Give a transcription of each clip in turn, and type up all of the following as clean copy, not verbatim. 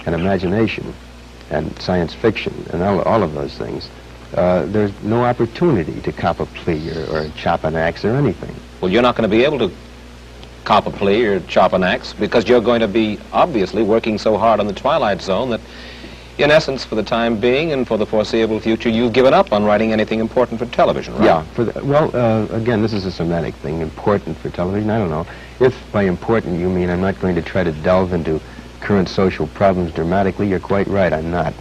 and imagination and science fiction and all of those things, there's no opportunity to cop a plea or chop an axe or anything. Well, you're not going to be able to cop a plea or chop an axe because you're going to be obviously working so hard on the Twilight Zone that, in essence, for the time being and for the foreseeable future, you've given up on writing anything important for television, right? Yeah. Again, this is a semantic thing. Important for television, I don't know. If by important you mean I'm not going to try to delve into current social problems dramatically, you're quite right, I'm not.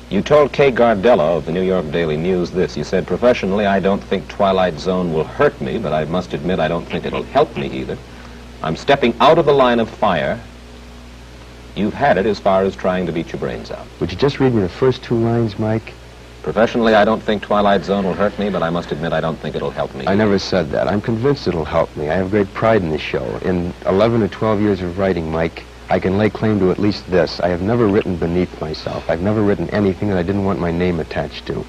You told Kay Gardella of the New York Daily News this. You said, professionally, I don't think Twilight Zone will hurt me, but I must admit I don't think it'll help me either. I'm stepping out of the line of fire. You've had it as far as trying to beat your brains out. Would you just read me the first two lines, Mike? Professionally, I don't think Twilight Zone will hurt me, but I must admit I don't think it'll help me. I never said that. I'm convinced it'll help me. I have great pride in the show. In 11 or 12 years of writing, Mike, I can lay claim to at least this. I have never written beneath myself. I've never written anything that I didn't want my name attached to.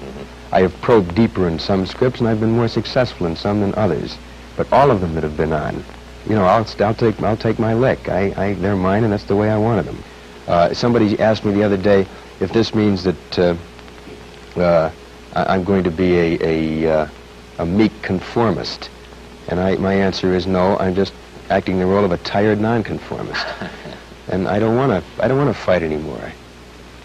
I have probed deeper in some scripts, and I've been more successful in some than others. But all of them that have been on, you know, I'll take my lick. They're mine, and that's the way I wanted them. Somebody asked me the other day if this means that I'm going to be a meek conformist, and my answer is no. I'm just acting the role of a tired nonconformist, and I don't want to fight anymore.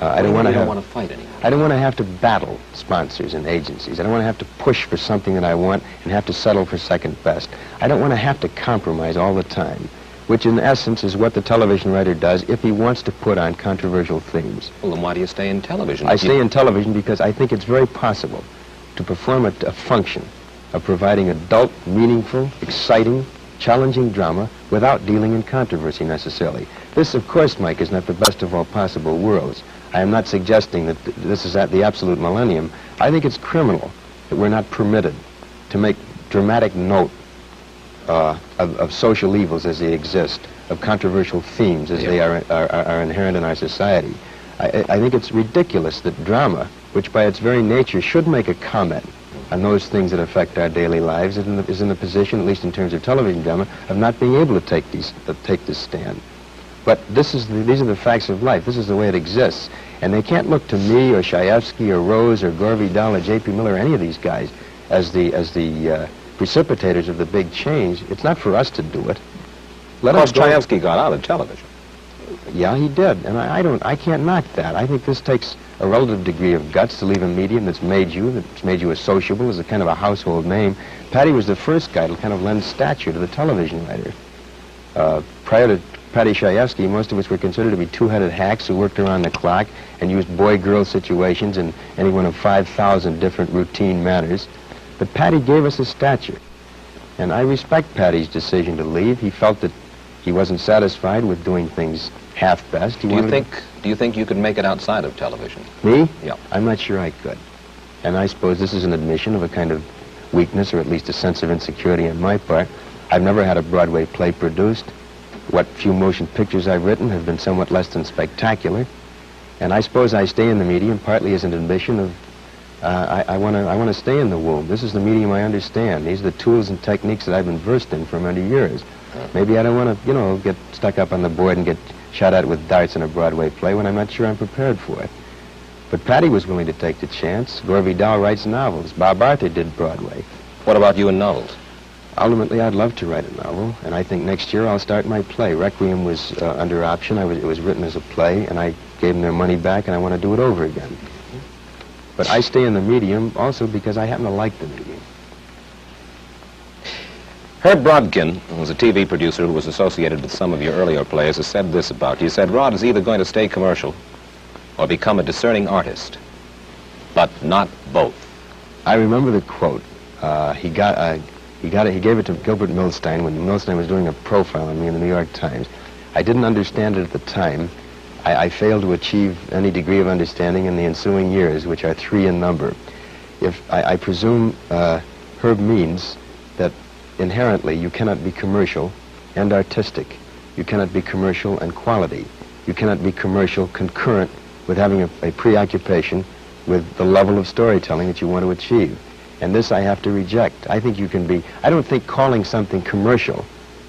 I don't want to fight anymore. I don't want to have to battle sponsors and agencies. I don't want to have to push for something that I want and have to settle for second best. I don't want to have to compromise all the time, which in essence is what the television writer does if he wants to put on controversial themes. Well, then why do you stay in television? I stay in television because I think it's very possible to perform a function of providing adult, meaningful, exciting, challenging drama without dealing in controversy necessarily. This, of course, Mike, is not the best of all possible worlds. I am not suggesting that this is at the absolute millennium. I think it's criminal that we're not permitted to make dramatic note of social evils as they exist, of controversial themes as they are inherent in our society. I think it's ridiculous that drama, which by its very nature should make a comment on those things that affect our daily lives, is in the position, at least in terms of television drama, of not being able to take this stand. But these are the facts of life. This is the way it exists. And they can't look to me or Shaevsky or Rose or Gore Vidal or J.P. Miller or any of these guys as the precipitators of the big change. It's not for us to do it. Of course, Shaevsky got out of television. Yeah, he did. And I can't knock that. I think this takes a relative degree of guts to leave a medium that's made you as sociable, as a kind of a household name. Patty was the first guy to kind of lend stature to the television writer. Prior to Patty Shaevsky, most of us were considered to be two-headed hacks who worked around the clock and used boy-girl situations in any one of 5,000 different routine matters. But Patty gave us a stature. And I respect Patty's decision to leave. He felt that he wasn't satisfied with doing things half-best. Do you think you could make it outside of television? Me? Yeah. I'm not sure I could. And I suppose this is an admission of a kind of weakness, or at least a sense of insecurity on my part. I've never had a Broadway play produced. What few motion pictures I've written have been somewhat less than spectacular. And I suppose I stay in the medium partly as an admission of I want to stay in the womb. This is the medium I understand. These are the tools and techniques that I've been versed in for many years. Maybe I don't want to, get stuck up on the board and get shot at with darts in a Broadway play when I'm not sure I'm prepared for it. But Patty was willing to take the chance. Gore Vidal writes novels. Bob Arthur did Broadway. What about you and novels? Ultimately, I'd love to write a novel, and I think next year I'll start my play. Requiem was under option. It was written as a play, and I gave them their money back, and I want to do it over again. But I stay in the medium also because I happen to like the medium. Herb Brodkin, who was a TV producer who was associated with some of your earlier plays, has said this about you. He said, Rod is either going to stay commercial or become a discerning artist, but not both. I remember the quote. He gave it to Gilbert Milstein when Milstein was doing a profile on me in the New York Times. I didn't understand it at the time. I failed to achieve any degree of understanding in the ensuing years, which are 3 in number. I presume Herb means that inherently you cannot be commercial and artistic. You cannot be commercial and quality. You cannot be commercial concurrent with having a preoccupation with the level of storytelling that you want to achieve. And this I have to reject. I think you can be, I don't think calling something commercial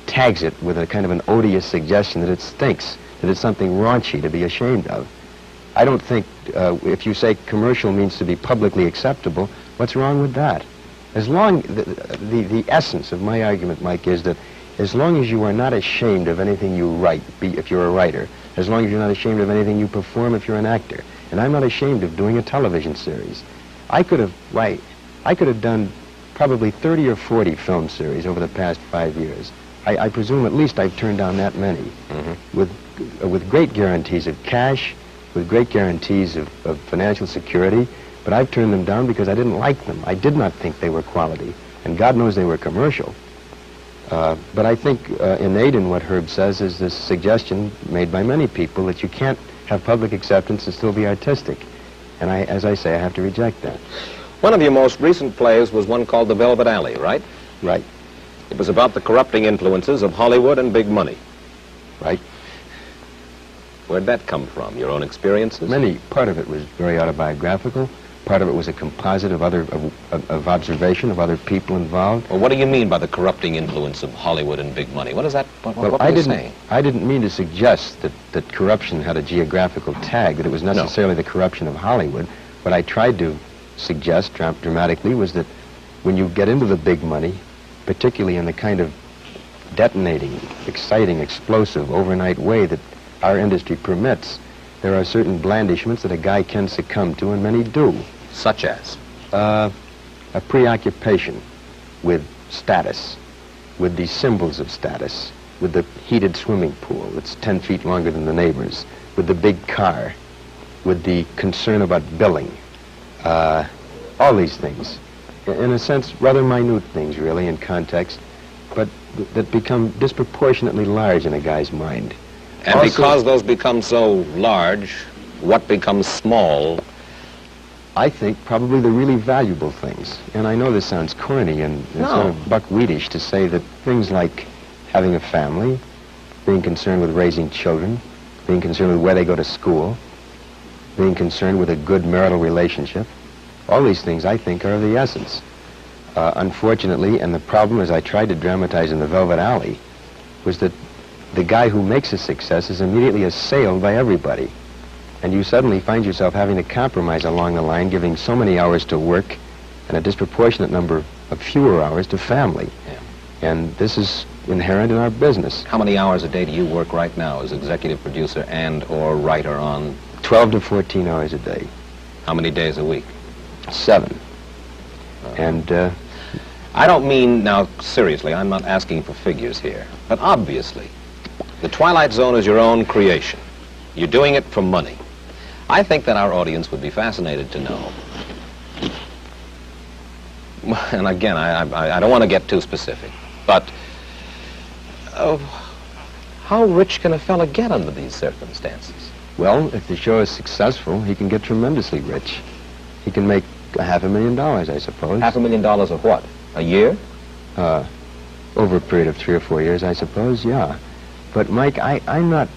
tags it with a kind of an odious suggestion that it stinks, that it's something raunchy to be ashamed of. I don't think, if you say commercial means to be publicly acceptable, what's wrong with that? As long, the essence of my argument, Mike, is that as long as you are not ashamed of anything you write, if you're a writer, as long as you're not ashamed of anything you perform if you're an actor, and I'm not ashamed of doing a television series. I could have done probably 30 or 40 film series over the past 5 years. I presume at least I've turned down that many, with great guarantees of cash, with great guarantees of financial security, but I've turned them down because I didn't like them. I did not think they were quality, and God knows they were commercial. But I think innate in what Herb says is this suggestion made by many people that you can't have public acceptance and still be artistic. And as I say, I have to reject that. One of your most recent plays was one called The Velvet Alley, right? Right. It was about the corrupting influences of Hollywood and big money. Right. Where'd that come from? Your own experiences? Part of it was very autobiographical. Part of it was a composite of observation of other people involved. Well, what do you mean by the corrupting influence of Hollywood and big money? What is that? What are you saying? I didn't mean to suggest that corruption had a geographical tag, that it was necessarily the corruption of Hollywood. What I tried to suggest dramatically was that when you get into the big money, particularly in the kind of detonating, exciting, explosive, overnight way that our industry permits, there are certain blandishments that a guy can succumb to, and many do. Such as? A preoccupation with status, with the symbols of status, with the heated swimming pool that's 10 feet longer than the neighbors, with the big car, with the concern about billing. All these things, in a sense, rather minute things, really, in context, but that become disproportionately large in a guy's mind. And also, because those become so large, what becomes small? I think probably the really valuable things. And I know this sounds corny and sort of buckwheatish to say that things like having a family, being concerned with raising children, being concerned with where they go to school, being concerned with a good marital relationship, all these things I think are of the essence. Unfortunately, and the problem, as I tried to dramatize in The Velvet Alley, was that the guy who makes a success is immediately assailed by everybody. And you suddenly find yourself having to compromise along the line, giving so many hours to work and a disproportionate number of fewer hours to family. Yeah. And this is inherent in our business. How many hours a day do you work right now as executive producer and or writer on? 12 to 14 hours a day. How many days a week? 7. And I don't mean, now seriously, I'm not asking for figures here, but obviously, The Twilight Zone is your own creation. You're doing it for money. I think that our audience would be fascinated to know. And again, I don't want to get too specific, but how rich can a fella get under these circumstances? Well, if the show is successful, he can get tremendously rich. He can make $500,000, I suppose. $500,000 of what? A year? Over a period of 3 or 4 years, I suppose, yeah. But, Mike, I'm not,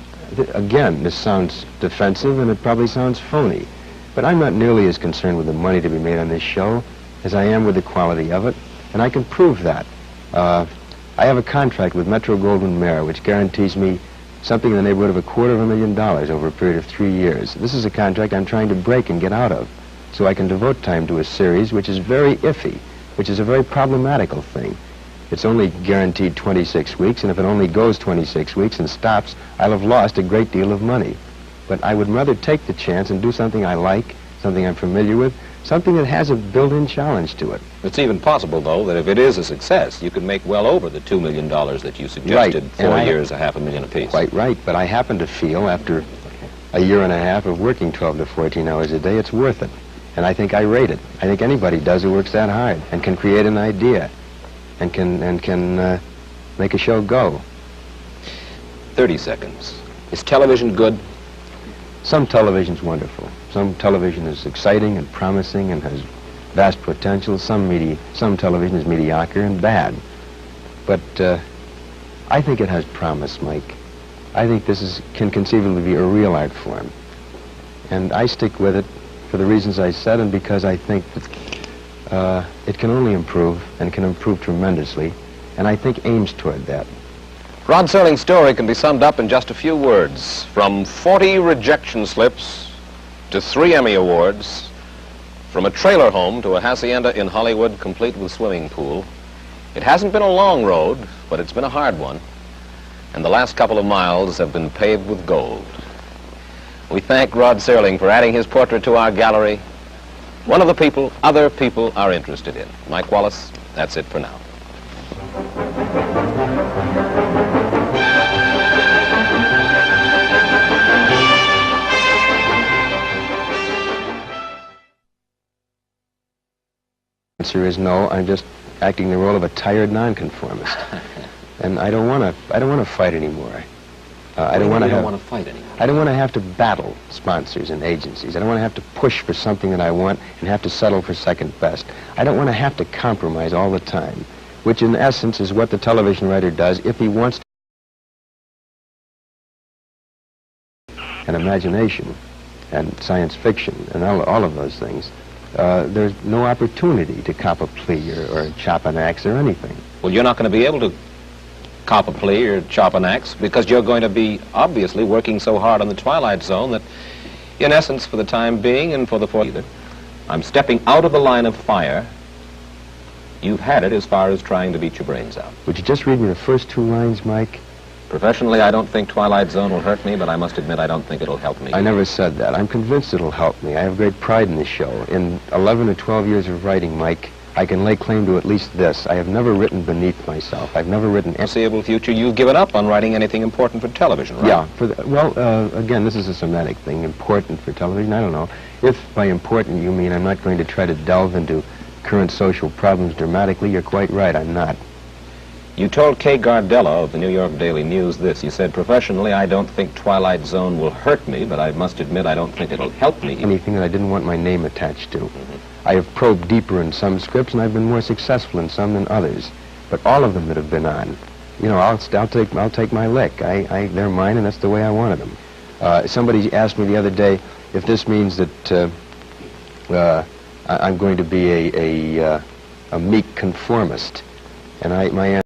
again, this sounds defensive and it probably sounds phony, but I'm not nearly as concerned with the money to be made on this show as I am with the quality of it, and I can prove that. I have a contract with Metro-Goldwyn-Mayer which guarantees me something in the neighborhood of $250,000 over a period of 3 years. This is a contract I'm trying to break and get out of, so I can devote time to a series which is very iffy, which is a very problematical thing. It's only guaranteed 26 weeks, and if it only goes 26 weeks and stops, I'll have lost a great deal of money. But I would rather take the chance and do something I like, something I'm familiar with, something that has a built-in challenge to it. It's even possible, though, that if it is a success, you could make well over the $2 million that you suggested, right. 4 years, $500,000 apiece. Quite right, but I happen to feel, after a year and a half of working 12 to 14 hours a day, it's worth it. And I think I rate it. I think anybody does who works that hard and can create an idea and can make a show go. 30 seconds. Is television good? Some television's wonderful. Some television is exciting and promising and has vast potential. Some television is mediocre and bad. But I think it has promise, Mike. I think this can conceivably be a real art form. And I stick with it for the reasons I said, and because I think that it can only improve, and can improve tremendously, and I think aims toward that. Rod Serling's story can be summed up in just a few words. From 40 rejection slips to 3 Emmy Awards, from a trailer home to a hacienda in Hollywood complete with swimming pool. It hasn't been a long road, but it's been a hard one. And the last couple of miles have been paved with gold. We thank Rod Serling for adding his portrait to our gallery. One of the people other people are interested in. Mike Wallace, that's it for now. The answer is no. I'm just acting the role of a tired nonconformist, and I don't want to fight anymore. I don't want to fight anymore. I don't want to have to battle sponsors and agencies. I don't want to have to push for something that I want and have to settle for second best. I don't want to have to compromise all the time, which in essence is what the television writer does if he wants an imagination and science fiction and all of those things. There's no opportunity to cop a plea or chop an axe or anything. Well, you're not going to be able to cop a plea or chop an axe because you're going to be obviously working so hard on the Twilight Zone that, in essence, for the time being and for the foreseeable, I'm stepping out of the line of fire. You've had it as far as trying to beat your brains out. Would you just read me the first 2 lines, Mike? Professionally, I don't think Twilight Zone will hurt me, but I must admit I don't think it'll help me. I never said that. I'm convinced it'll help me. I have great pride in the show. In 11 or 12 years of writing, Mike, I can lay claim to at least this. I have never written beneath myself. I've never written... Foreseeable future, you've given up on writing anything important for television, right? Yeah. Again, this is a semantic thing. Important for television, I don't know. If by important you mean I'm not going to try to delve into current social problems dramatically, you're quite right. I'm not. You told Kay Gardella of the New York Daily News this. You said, professionally, I don't think Twilight Zone will hurt me, but I must admit I don't think it'll help me. Anything that I didn't want my name attached to. I have probed deeper in some scripts, and I've been more successful in some than others. But all of them that have been on, you know, I'll take my lick. They're mine, and that's the way I wanted them. Somebody asked me the other day if this means that I'm going to be a meek conformist, and my answer